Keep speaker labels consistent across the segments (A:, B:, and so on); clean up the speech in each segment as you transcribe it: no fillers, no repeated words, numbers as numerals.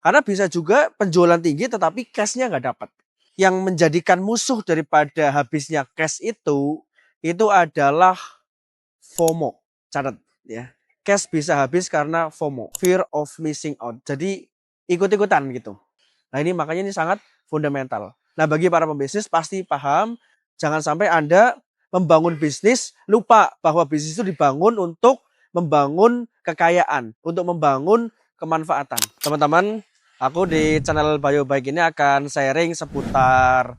A: Karena bisa juga penjualan tinggi tetapi cash-nya nggak dapat. Yang menjadikan musuh daripada habisnya cash itu adalah FOMO. Catat ya. Cash bisa habis karena FOMO, fear of missing out. Jadi ikut-ikutan gitu. Nah ini makanya ini sangat fundamental. Nah bagi para pembisnis pasti paham, jangan sampai Anda membangun bisnis lupa bahwa bisnis itu dibangun untuk membangun kekayaan, untuk membangun kemanfaatan. Teman-teman, aku di channel BioBike ini akan sharing seputar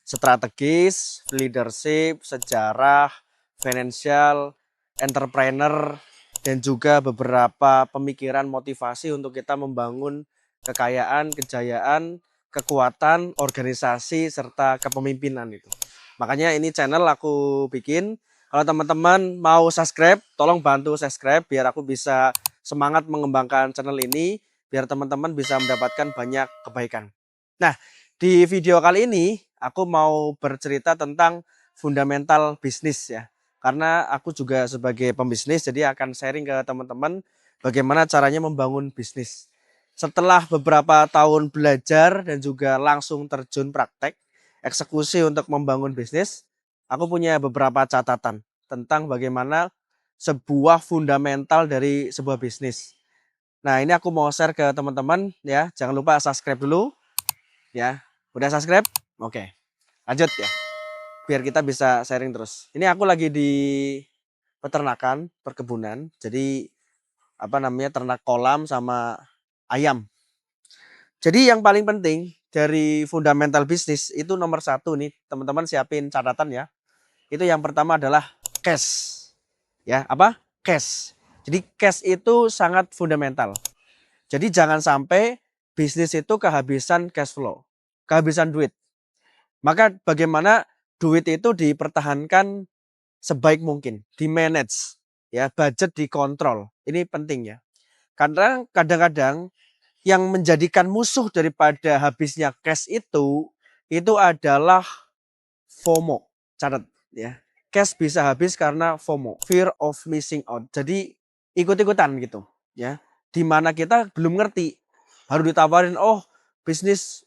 A: strategis, leadership, sejarah, financial, entrepreneur, dan juga beberapa pemikiran motivasi untuk kita membangun kekayaan, kejayaan, kekuatan, organisasi, serta kepemimpinan itu. Makanya ini channel aku bikin. Kalau teman-teman mau subscribe, tolong bantu subscribe biar aku bisa semangat mengembangkan channel ini, biar teman-teman bisa mendapatkan banyak kebaikan. Nah, di video kali ini aku mau bercerita tentang fundamental bisnis ya. Karena aku juga sebagai pembisnis jadi akan sharing ke teman-teman bagaimana caranya membangun bisnis. Setelah beberapa tahun belajar dan juga langsung terjun praktek, eksekusi untuk membangun bisnis, aku punya beberapa catatan tentang bagaimana sebuah fundamental dari sebuah bisnis. Nah, ini aku mau share ke teman-teman ya. Jangan lupa subscribe dulu ya. Udah subscribe? Oke. Lanjut ya. Biar kita bisa sharing terus. Ini aku lagi di peternakan, perkebunan. Jadi apa namanya? Ternak kolam sama ayam. Jadi yang paling penting dari fundamental bisnis itu nomor satu nih, teman-teman siapin catatan ya. Itu yang pertama adalah cash. Ya, apa? Cash. Jadi cash itu sangat fundamental. Jadi jangan sampai bisnis itu kehabisan cash flow, kehabisan duit. Maka bagaimana duit itu dipertahankan sebaik mungkin, di-manage, ya, budget dikontrol. Ini penting ya. Karena kadang-kadang yang menjadikan musuh daripada habisnya cash itu adalah FOMO. Catat ya. Cash bisa habis karena FOMO, fear of missing out. Jadi ikut-ikutan gitu, ya. Dimana kita belum ngerti, baru ditawarin, oh bisnis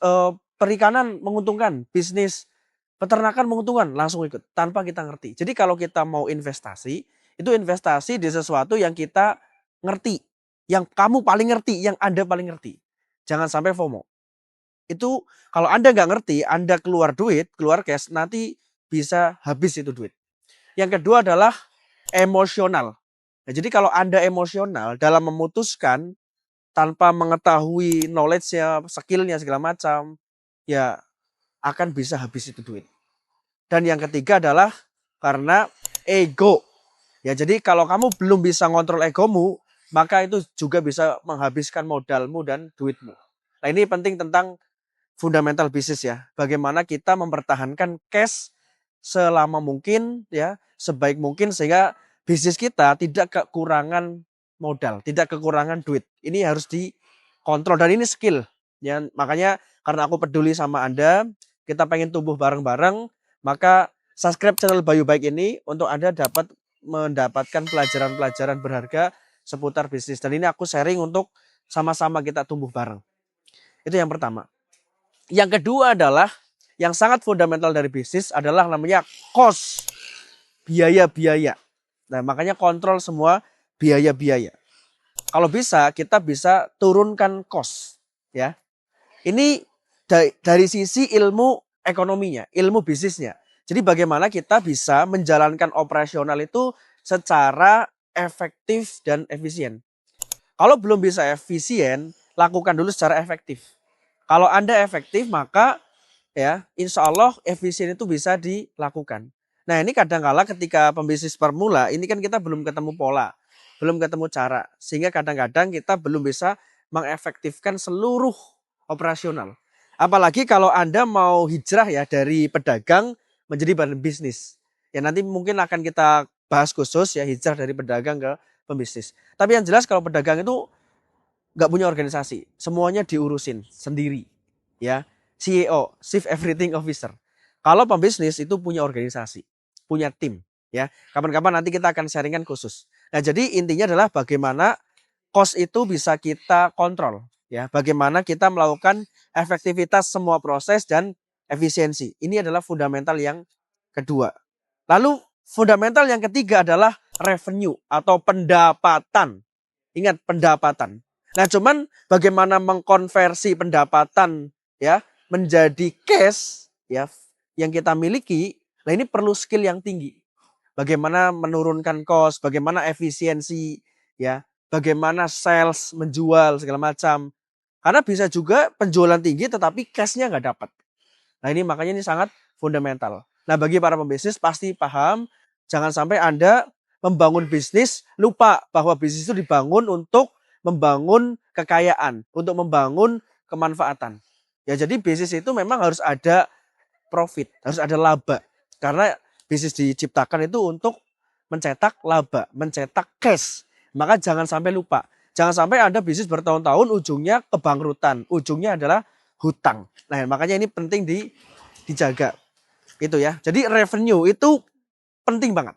A: perikanan menguntungkan, bisnis peternakan menguntungkan, langsung ikut tanpa kita ngerti. Jadi kalau kita mau investasi, itu investasi di sesuatu yang kita ngerti, yang kamu paling ngerti, yang Anda paling ngerti. Jangan sampai FOMO. Itu kalau Anda nggak ngerti, Anda keluar duit, keluar cash, nanti bisa habis itu duit. Yang kedua adalah emosional. Nah, jadi kalau Anda emosional dalam memutuskan tanpa mengetahui knowledge-nya, skill-nya segala macam, ya akan bisa habis itu duit. Dan yang ketiga adalah karena ego. Ya, jadi kalau kamu belum bisa ngontrol egomu, maka itu juga bisa menghabiskan modalmu dan duitmu. Nah, ini penting tentang fundamental bisnis ya. Bagaimana kita mempertahankan cash selama mungkin ya, sebaik mungkin sehingga bisnis kita tidak kekurangan modal, tidak kekurangan duit. Ini harus dikontrol dan ini skill. Ya, makanya karena aku peduli sama Anda, kita pengen tumbuh bareng-bareng, maka subscribe channel BioBike ini untuk Anda dapat mendapatkan pelajaran-pelajaran berharga seputar bisnis. Dan ini aku sharing untuk sama-sama kita tumbuh bareng. Itu yang pertama. Yang kedua adalah yang sangat fundamental dari bisnis adalah namanya cost, biaya-biaya. Nah, makanya kontrol semua biaya-biaya. Kalau bisa kita bisa turunkan cost, ya. Ini dari sisi ilmu ekonominya, ilmu bisnisnya. Jadi bagaimana kita bisa menjalankan operasional itu secara efektif dan efisien. Kalau belum bisa efisien, lakukan dulu secara efektif. Kalau Anda efektif, maka ya insya Allah efisien itu bisa dilakukan. Nah ini kadang-kala ketika pembisnis permula, ini kan kita belum ketemu pola, belum ketemu cara. Sehingga kadang-kadang kita belum bisa mengefektifkan seluruh operasional. Apalagi kalau Anda mau hijrah ya dari pedagang menjadi badan bisnis. Ya nanti mungkin akan kita bahas khusus ya hijrah dari pedagang ke pembisnis. Tapi yang jelas kalau pedagang itu nggak punya organisasi, semuanya diurusin sendiri, ya. CEO, Chief Everything Officer. Kalau pembisnis itu punya organisasi, punya tim, ya. Kapan-kapan nanti kita akan sharingan khusus. Nah, jadi intinya adalah bagaimana cost itu bisa kita kontrol, Ya, bagaimana kita melakukan efektivitas semua proses dan efisiensi. Ini adalah fundamental yang kedua. Lalu fundamental yang ketiga adalah revenue atau pendapatan. Ingat, pendapatan. Nah, cuman bagaimana mengkonversi pendapatan ya menjadi cash ya yang kita miliki. Nah, ini perlu skill yang tinggi. Bagaimana menurunkan cost, bagaimana efisiensi ya, bagaimana sales menjual segala macam. Karena bisa juga penjualan tinggi tetapi cash-nya nggak dapat. Nah, ini makanya ini sangat fundamental. Nah, bagi para pembisnis pasti paham, jangan sampai Anda membangun bisnis lupa bahwa bisnis itu dibangun untuk membangun kekayaan, untuk membangun kemanfaatan. Ya, jadi bisnis itu memang harus ada profit, harus ada laba. Karena bisnis diciptakan itu untuk mencetak laba, mencetak cash. Maka jangan sampai lupa. Jangan sampai Anda bisnis bertahun-tahun ujungnya kebangkrutan, ujungnya adalah hutang. Nah, makanya ini penting dijaga. Itu ya. Jadi revenue itu penting banget,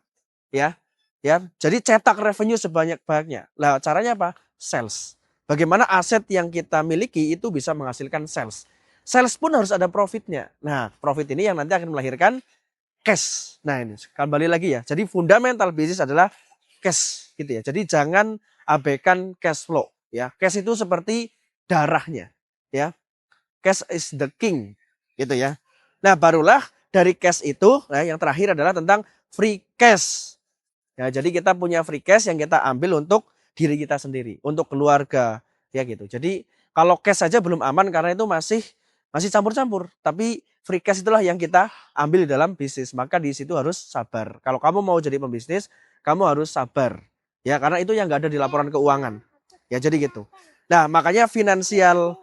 A: ya. Ya. Jadi cetak revenue sebanyak-banyaknya. Nah, caranya apa? Sales. Bagaimana aset yang kita miliki itu bisa menghasilkan sales. Sales pun harus ada profitnya. Nah, profit ini yang nanti akan melahirkan cash. Nah, ini kembali lagi ya. Jadi fundamental bisnis adalah cash gitu ya. Jadi jangan abaikan cash flow ya. Cash itu seperti darahnya ya. Cash is the king gitu ya. Nah, barulah dari cash itu, nah yang terakhir adalah tentang free cash. Ya, jadi kita punya free cash yang kita ambil untuk diri kita sendiri, untuk keluarga, ya gitu. Jadi kalau cash saja belum aman karena itu masih campur-campur. Tapi free cash itulah yang kita ambil di dalam bisnis. Maka di situ harus sabar. Kalau kamu mau jadi pembisnis, kamu harus sabar. Ya, karena itu yang nggak ada di laporan keuangan. Ya, jadi gitu. Nah, makanya finansial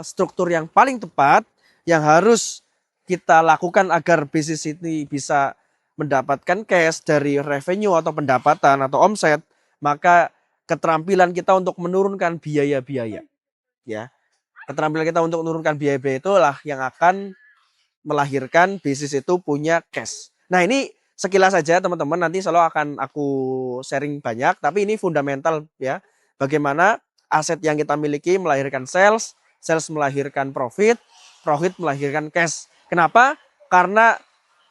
A: struktur yang paling tepat yang harus kita lakukan agar bisnis ini bisa mendapatkan cash dari revenue atau pendapatan atau omset, maka keterampilan kita untuk menurunkan biaya-biaya. Ya, keterampilan kita untuk menurunkan biaya-biaya itulah yang akan melahirkan bisnis itu punya cash. Nah, ini sekilas saja teman-teman, nanti selalu akan aku sharing banyak, tapi ini fundamental ya. Bagaimana aset yang kita miliki melahirkan sales, sales melahirkan profit, profit melahirkan cash. Kenapa? Karena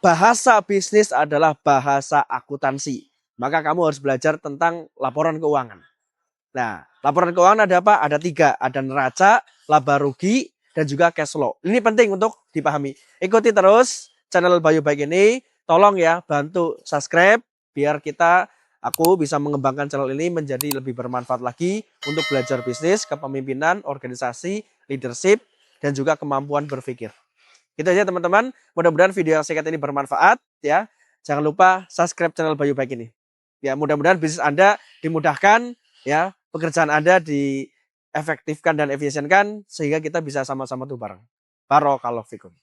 A: bahasa bisnis adalah bahasa akuntansi. Maka kamu harus belajar tentang laporan keuangan. Nah, laporan keuangan ada apa? Ada 3. Ada neraca, laba rugi, dan juga cash flow. Ini penting untuk dipahami. Ikuti terus channel Bayu Baik ini. Tolong ya, bantu subscribe biar aku bisa mengembangkan channel ini menjadi lebih bermanfaat lagi untuk belajar bisnis, kepemimpinan, organisasi, leadership, dan juga kemampuan berpikir. Gitu aja teman-teman. Mudah-mudahan video yang singkat ini bermanfaat ya. Jangan lupa subscribe channel Bayu Baik ini. Ya, mudah-mudahan bisnis Anda dimudahkan ya, pekerjaan Anda diefektifkan dan efisienkan sehingga kita bisa sama-sama tuh bareng. Barakallahu fikum.